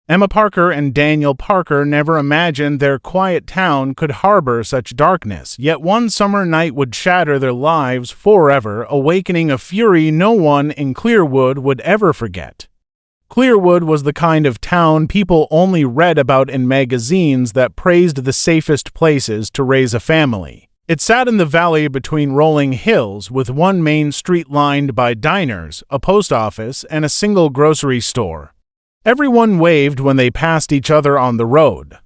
Emma Parker and Daniel Parker never imagined their quiet town could harbor such darkness, yet one summer night would shatter their lives forever, awakening a fury no one in Clearwood would ever forget. Clearwood was the kind of town people only read about in magazines that praised the safest places to raise a family. It sat in the valley between rolling hills, with one main street lined by diners, a post office, and a single grocery store. Everyone waved when they passed each other on the road.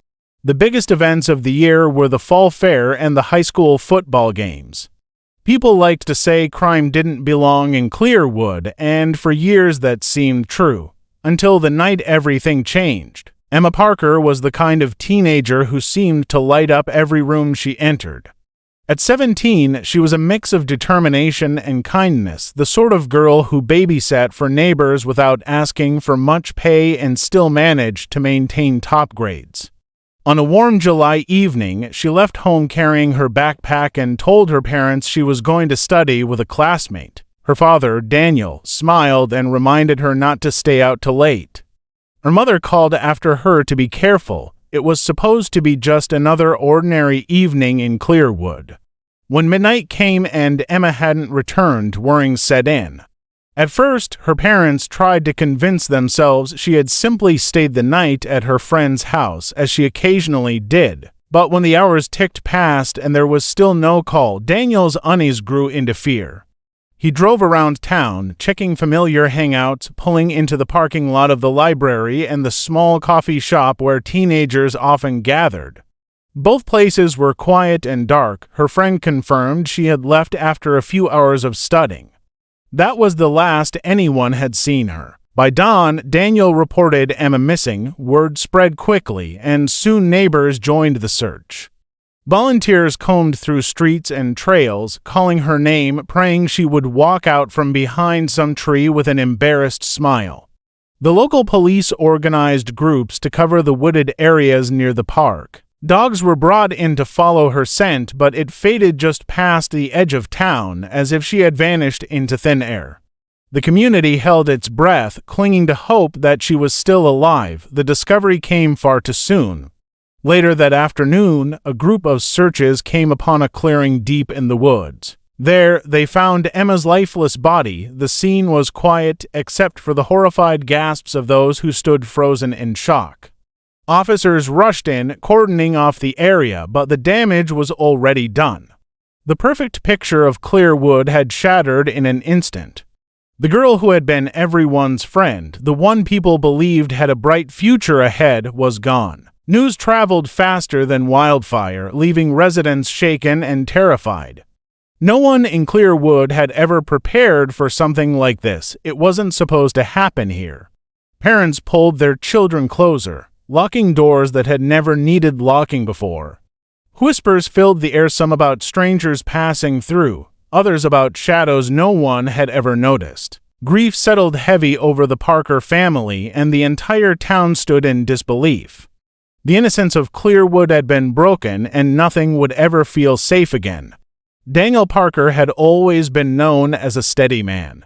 The biggest events of the year were the fall fair and the high school football games. People liked to say crime didn't belong in Clearwood, and for years that seemed true. Until the night everything changed. Emma Parker was the kind of teenager who seemed to light up every room she entered. At 17, she was a mix of determination and kindness, the sort of girl who babysat for neighbors without asking for much pay and still managed to maintain top grades. On a warm July evening, she left home carrying her backpack and told her parents she was going to study with a classmate. Her father, Daniel, smiled and reminded her not to stay out too late. Her mother called after her to be careful. It was supposed to be just another ordinary evening in Clearwood. When midnight came and Emma hadn't returned, worrying set in. At first, her parents tried to convince themselves she had simply stayed the night at her friend's house, as she occasionally did. But when the hours ticked past and there was still no call, Daniel's unease grew into fear. He drove around town, checking familiar hangouts, pulling into the parking lot of the library and the small coffee shop where teenagers often gathered. Both places were quiet and dark. Her friend confirmed she had left after a few hours of studying. That was the last anyone had seen her. By dawn, Daniel reported Emma missing. Word spread quickly, and soon neighbors joined the search. Volunteers combed through streets and trails, calling her name, praying she would walk out from behind some tree with an embarrassed smile. The local police organized groups to cover the wooded areas near the park. Dogs were brought in to follow her scent, but it faded just past the edge of town, as if she had vanished into thin air. The community held its breath, clinging to hope that she was still alive. The discovery came far too soon. Later that afternoon, a group of searchers came upon a clearing deep in the woods. There, they found Emma's lifeless body. The scene was quiet, except for the horrified gasps of those who stood frozen in shock. Officers rushed in, cordoning off the area, but the damage was already done. The perfect picture of Clearwood had shattered in an instant. The girl who had been everyone's friend, the one people believed had a bright future ahead, was gone. News traveled faster than wildfire, leaving residents shaken and terrified. No one in Clearwood had ever prepared for something like this. It wasn't supposed to happen here. Parents pulled their children closer, locking doors that had never needed locking before. Whispers filled the air, some about strangers passing through, others about shadows no one had ever noticed. Grief settled heavy over the Parker family, and the entire town stood in disbelief. The innocence of Clearwood had been broken, and nothing would ever feel safe again. Daniel Parker had always been known as a steady man.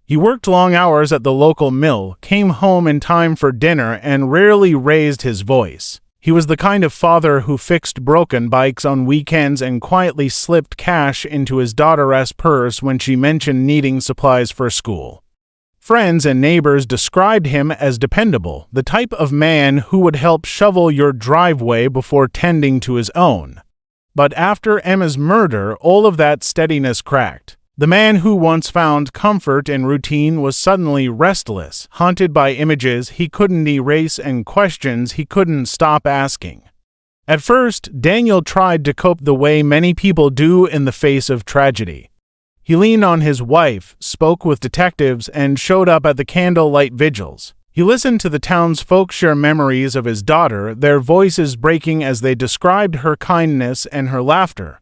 He worked long hours at the local mill, came home in time for dinner, and rarely raised his voice. He was the kind of father who fixed broken bikes on weekends and quietly slipped cash into his daughter's purse when she mentioned needing supplies for school. Friends and neighbors described him as dependable, the type of man who would help shovel your driveway before tending to his own. But after Emma's murder, all of that steadiness cracked. The man who once found comfort in routine was suddenly restless, haunted by images he couldn't erase and questions he couldn't stop asking. At first, Daniel tried to cope the way many people do in the face of tragedy. He leaned on his wife, spoke with detectives, and showed up at the candlelight vigils. He listened to the townsfolk share memories of his daughter, their voices breaking as they described her kindness and her laughter.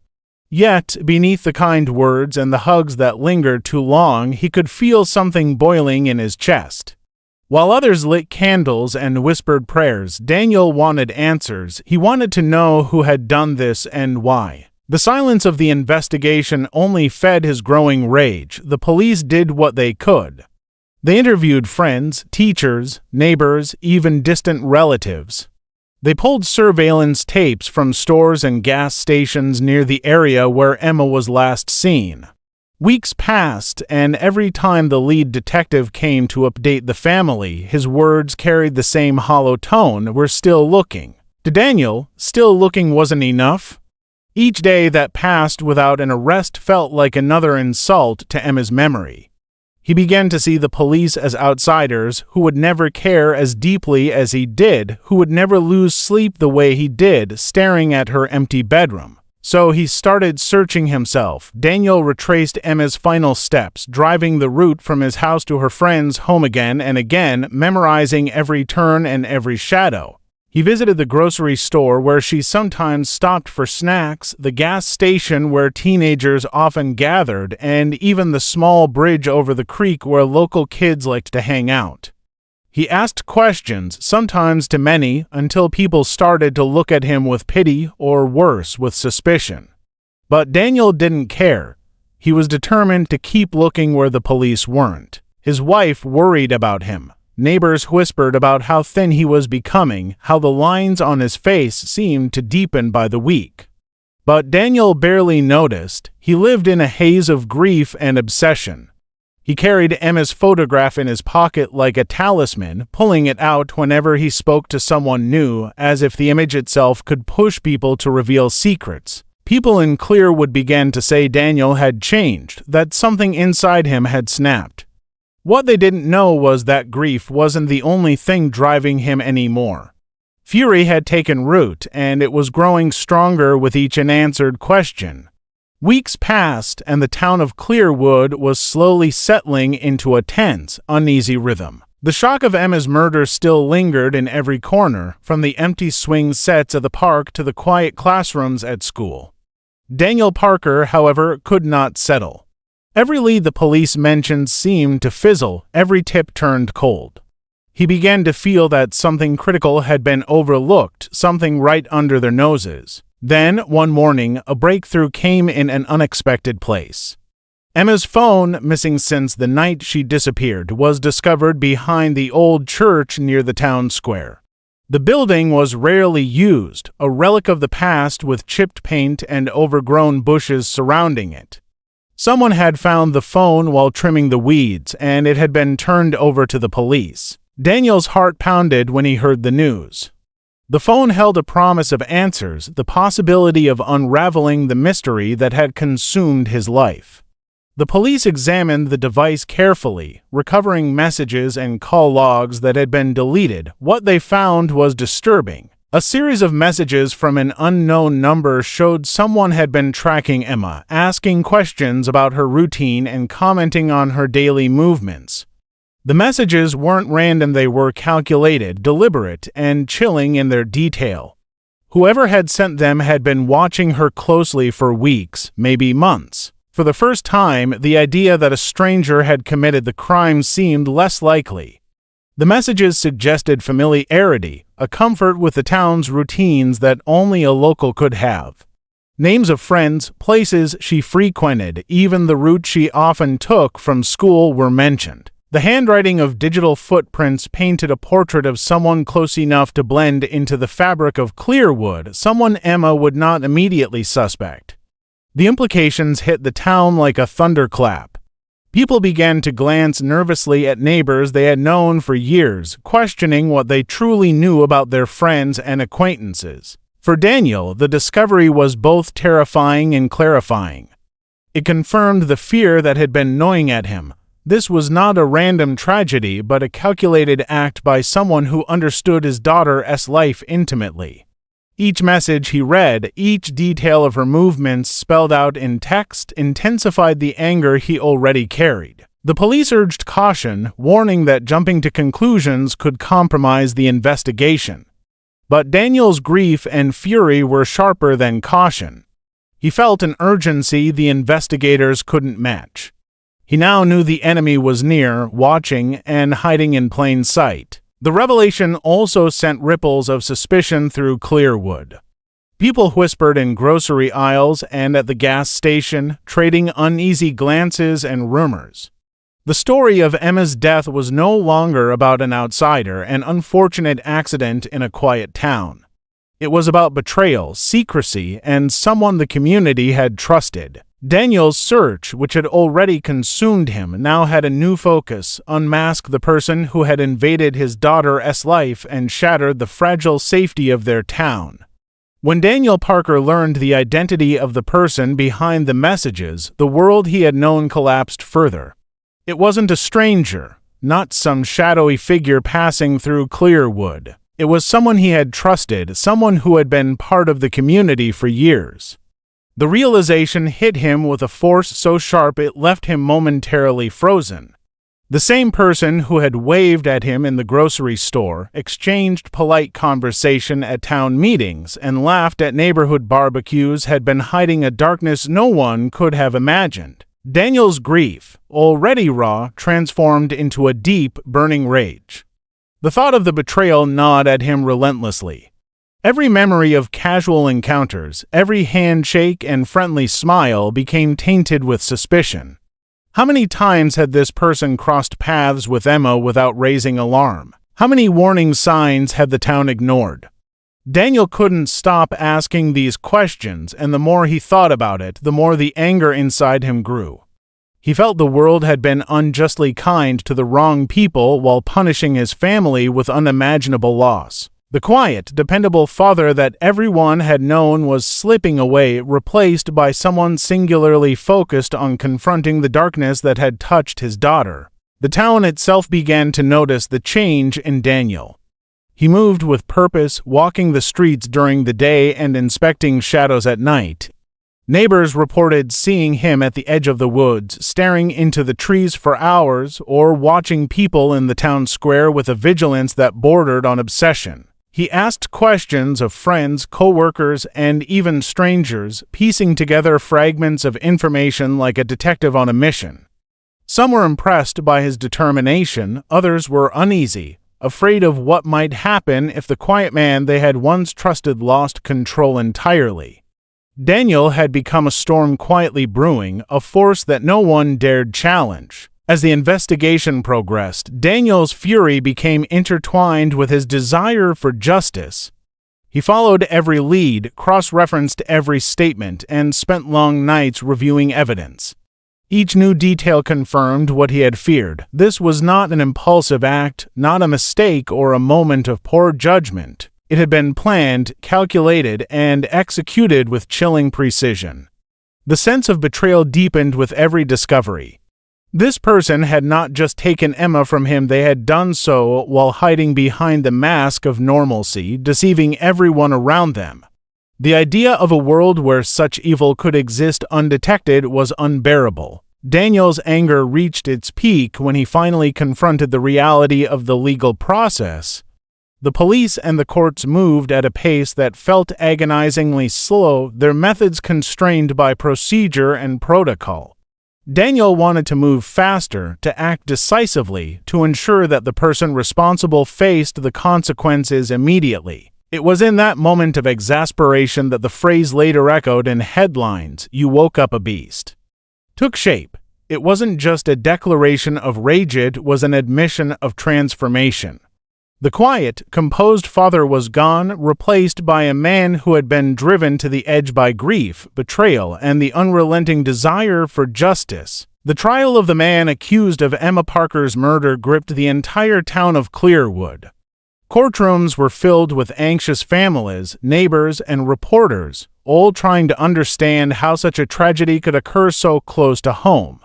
Yet, beneath the kind words and the hugs that lingered too long, he could feel something boiling in his chest. While others lit candles and whispered prayers, Daniel wanted answers. He wanted to know who had done this and why. The silence of the investigation only fed his growing rage. The police did what they could. They interviewed friends, teachers, neighbors, even distant relatives. They pulled surveillance tapes from stores and gas stations near the area where Emma was last seen. Weeks passed, and every time the lead detective came to update the family, his words carried the same hollow tone: "We're still looking." To Daniel, still looking wasn't enough. Each day that passed without an arrest felt like another insult to Emma's memory. He began to see the police as outsiders who would never care as deeply as he did, who would never lose sleep the way he did, staring at her empty bedroom. So he started searching himself. Daniel retraced Emma's final steps, driving the route from his house to her friend's home again and again, memorizing every turn and every shadow. He visited the grocery store where she sometimes stopped for snacks, the gas station where teenagers often gathered, and even the small bridge over the creek where local kids liked to hang out. He asked questions, sometimes to many, until people started to look at him with pity or worse, with suspicion. But Daniel didn't care. He was determined to keep looking where the police weren't. His wife worried about him. Neighbors whispered about how thin he was becoming, how the lines on his face seemed to deepen by the week. But Daniel barely noticed. He lived in a haze of grief and obsession. He carried Emma's photograph in his pocket like a talisman, pulling it out whenever he spoke to someone new, as if the image itself could push people to reveal secrets. People in Clearwood began to say Daniel had changed, that something inside him had snapped. What they didn't know was that grief wasn't the only thing driving him anymore. Fury had taken root, and it was growing stronger with each unanswered question. Weeks passed, and the town of Clearwood was slowly settling into a tense, uneasy rhythm. The shock of Emma's murder still lingered in every corner, from the empty swing sets of the park to the quiet classrooms at school. Daniel Parker, however, could not settle. Every lead the police mentioned seemed to fizzle, every tip turned cold. He began to feel that something critical had been overlooked, something right under their noses. Then, one morning, a breakthrough came in an unexpected place. Emma's phone, missing since the night she disappeared, was discovered behind the old church near the town square. The building was rarely used, a relic of the past with chipped paint and overgrown bushes surrounding it. Someone had found the phone while trimming the weeds, and it had been turned over to the police. Daniel's heart pounded when he heard the news. The phone held a promise of answers, the possibility of unraveling the mystery that had consumed his life. The police examined the device carefully, recovering messages and call logs that had been deleted. What they found was disturbing. A series of messages from an unknown number showed someone had been tracking Emma, asking questions about her routine and commenting on her daily movements. The messages weren't random, they were calculated, deliberate, and chilling in their detail. Whoever had sent them had been watching her closely for weeks, maybe months. For the first time, the idea that a stranger had committed the crime seemed less likely. The messages suggested familiarity, a comfort with the town's routines that only a local could have. Names of friends, places she frequented, even the route she often took from school were mentioned. The handwriting of digital footprints painted a portrait of someone close enough to blend into the fabric of Clearwood, someone Emma would not immediately suspect. The implications hit the town like a thunderclap. People began to glance nervously at neighbors they had known for years, questioning what they truly knew about their friends and acquaintances. For Daniel, the discovery was both terrifying and clarifying. It confirmed the fear that had been gnawing at him. This was not a random tragedy, but a calculated act by someone who understood his daughter's life intimately. Each message he read, each detail of her movements spelled out in text, intensified the anger he already carried. The police urged caution, warning that jumping to conclusions could compromise the investigation. But Daniel's grief and fury were sharper than caution. He felt an urgency the investigators couldn't match. He now knew the enemy was near, watching, and hiding in plain sight. The revelation also sent ripples of suspicion through Clearwood. People whispered in grocery aisles and at the gas station, trading uneasy glances and rumors. The story of Emma's death was no longer about an outsider, an unfortunate accident in a quiet town. It was about betrayal, secrecy, and someone the community had trusted. Daniel's search, which had already consumed him, now had a new focus: unmask the person who had invaded his daughter's life and shattered the fragile safety of their town. When Daniel Parker learned the identity of the person behind the messages, the world he had known collapsed further. It wasn't a stranger, not some shadowy figure passing through Clearwood. It was someone he had trusted, someone who had been part of the community for years. The realization hit him with a force so sharp it left him momentarily frozen. The same person who had waved at him in the grocery store, exchanged polite conversation at town meetings, and laughed at neighborhood barbecues had been hiding a darkness no one could have imagined. Daniel's grief, already raw, transformed into a deep, burning rage. The thought of the betrayal gnawed at him relentlessly. Every memory of casual encounters, every handshake and friendly smile became tainted with suspicion. How many times had this person crossed paths with Emma without raising alarm? How many warning signs had the town ignored? Daniel couldn't stop asking these questions, and the more he thought about it, the more the anger inside him grew. He felt the world had been unjustly kind to the wrong people while punishing his family with unimaginable loss. The quiet, dependable father that everyone had known was slipping away, replaced by someone singularly focused on confronting the darkness that had touched his daughter. The town itself began to notice the change in Daniel. He moved with purpose, walking the streets during the day and inspecting shadows at night. Neighbors reported seeing him at the edge of the woods, staring into the trees for hours, or watching people in the town square with a vigilance that bordered on obsession. He asked questions of friends, co-workers, and even strangers, piecing together fragments of information like a detective on a mission. Some were impressed by his determination, others were uneasy, afraid of what might happen if the quiet man they had once trusted lost control entirely. Daniel had become a storm quietly brewing, a force that no one dared challenge. As the investigation progressed, Daniel's fury became intertwined with his desire for justice. He followed every lead, cross-referenced every statement, and spent long nights reviewing evidence. Each new detail confirmed what he had feared. This was not an impulsive act, not a mistake or a moment of poor judgment. It had been planned, calculated, and executed with chilling precision. The sense of betrayal deepened with every discovery. This person had not just taken Emma from him, they had done so while hiding behind the mask of normalcy, deceiving everyone around them. The idea of a world where such evil could exist undetected was unbearable. Daniel's anger reached its peak when he finally confronted the reality of the legal process. The police and the courts moved at a pace that felt agonizingly slow, their methods constrained by procedure and protocol. Daniel wanted to move faster, to act decisively, to ensure that the person responsible faced the consequences immediately. It was in that moment of exasperation that the phrase later echoed in headlines, "You woke up a beast," took shape. It wasn't just a declaration of rage, it was an admission of transformation. The quiet, composed father was gone, replaced by a man who had been driven to the edge by grief, betrayal, and the unrelenting desire for justice. The trial of the man accused of Emma Parker's murder gripped the entire town of Clearwood. Courtrooms were filled with anxious families, neighbors, and reporters, all trying to understand how such a tragedy could occur so close to home.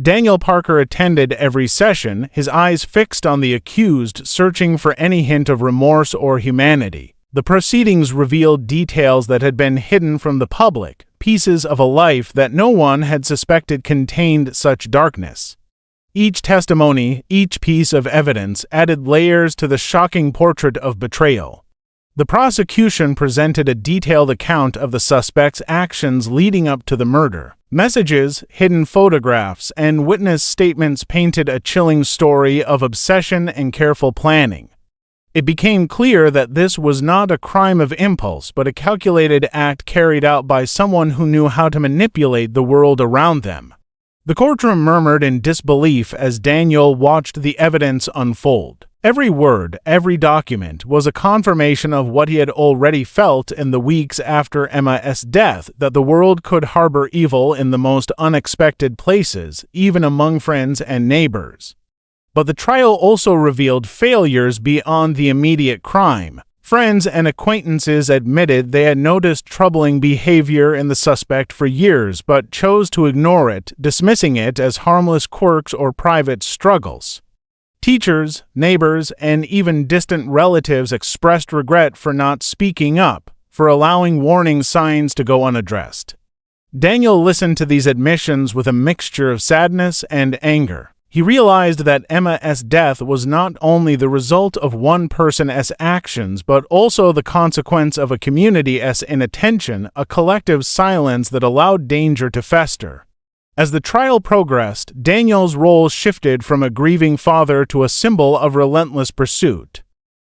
Daniel Parker attended every session, his eyes fixed on the accused, searching for any hint of remorse or humanity. The proceedings revealed details that had been hidden from the public, pieces of a life that no one had suspected contained such darkness. Each testimony, each piece of evidence, added layers to the shocking portrait of betrayal. The prosecution presented a detailed account of the suspect's actions leading up to the murder. Messages, hidden photographs, and witness statements painted a chilling story of obsession and careful planning. It became clear that this was not a crime of impulse, but a calculated act carried out by someone who knew how to manipulate the world around them. The courtroom murmured in disbelief as Daniel watched the evidence unfold. Every word, every document was a confirmation of what he had already felt in the weeks after Emma's death, that the world could harbor evil in the most unexpected places, even among friends and neighbors. But the trial also revealed failures beyond the immediate crime. Friends and acquaintances admitted they had noticed troubling behavior in the suspect for years but chose to ignore it, dismissing it as harmless quirks or private struggles. Teachers, neighbors, and even distant relatives expressed regret for not speaking up, for allowing warning signs to go unaddressed. Daniel listened to these admissions with a mixture of sadness and anger. He realized that Emma's death was not only the result of one person's actions, but also the consequence of a community's inattention, a collective silence that allowed danger to fester. As the trial progressed, Daniel's role shifted from a grieving father to a symbol of relentless pursuit.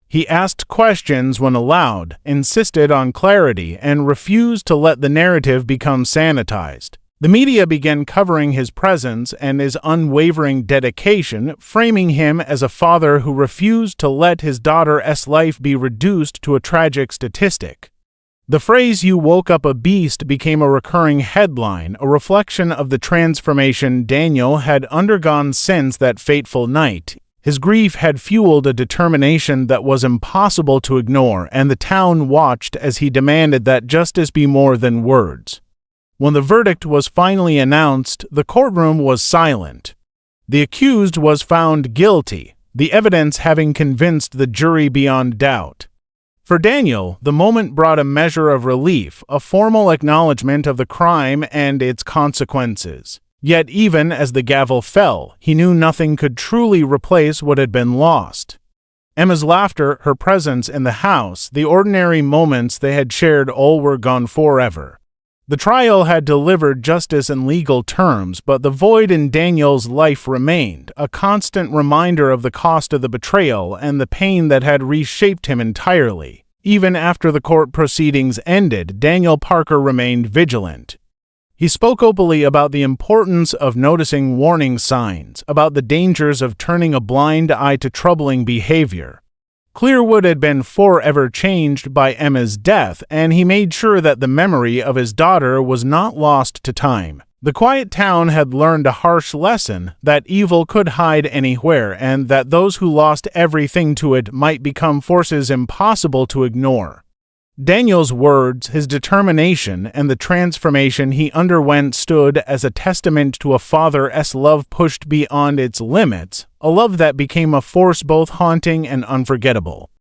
He asked questions when allowed, insisted on clarity, and refused to let the narrative become sanitized. The media began covering his presence and his unwavering dedication, framing him as a father who refused to let his daughter's life be reduced to a tragic statistic. The phrase "you woke up a beast" became a recurring headline, a reflection of the transformation Daniel had undergone since that fateful night. His grief had fueled a determination that was impossible to ignore, and the town watched as he demanded that justice be more than words. When the verdict was finally announced, the courtroom was silent. The accused was found guilty, the evidence having convinced the jury beyond doubt. For Daniel, the moment brought a measure of relief, a formal acknowledgement of the crime and its consequences. Yet even as the gavel fell, he knew nothing could truly replace what had been lost. Emma's laughter, her presence in the house, the ordinary moments they had shared, all were gone forever. The trial had delivered justice in legal terms, but the void in Daniel's life remained, a constant reminder of the cost of the betrayal and the pain that had reshaped him entirely. Even after the court proceedings ended, Daniel Parker remained vigilant. He spoke openly about the importance of noticing warning signs, about the dangers of turning a blind eye to troubling behavior. Clearwood had been forever changed by Emma's death, and he made sure that the memory of his daughter was not lost to time. The quiet town had learned a harsh lesson, that evil could hide anywhere, and that those who lost everything to it might become forces impossible to ignore. Daniel's words, his determination, and the transformation he underwent stood as a testament to a father's love pushed beyond its limits, a love that became a force both haunting and unforgettable.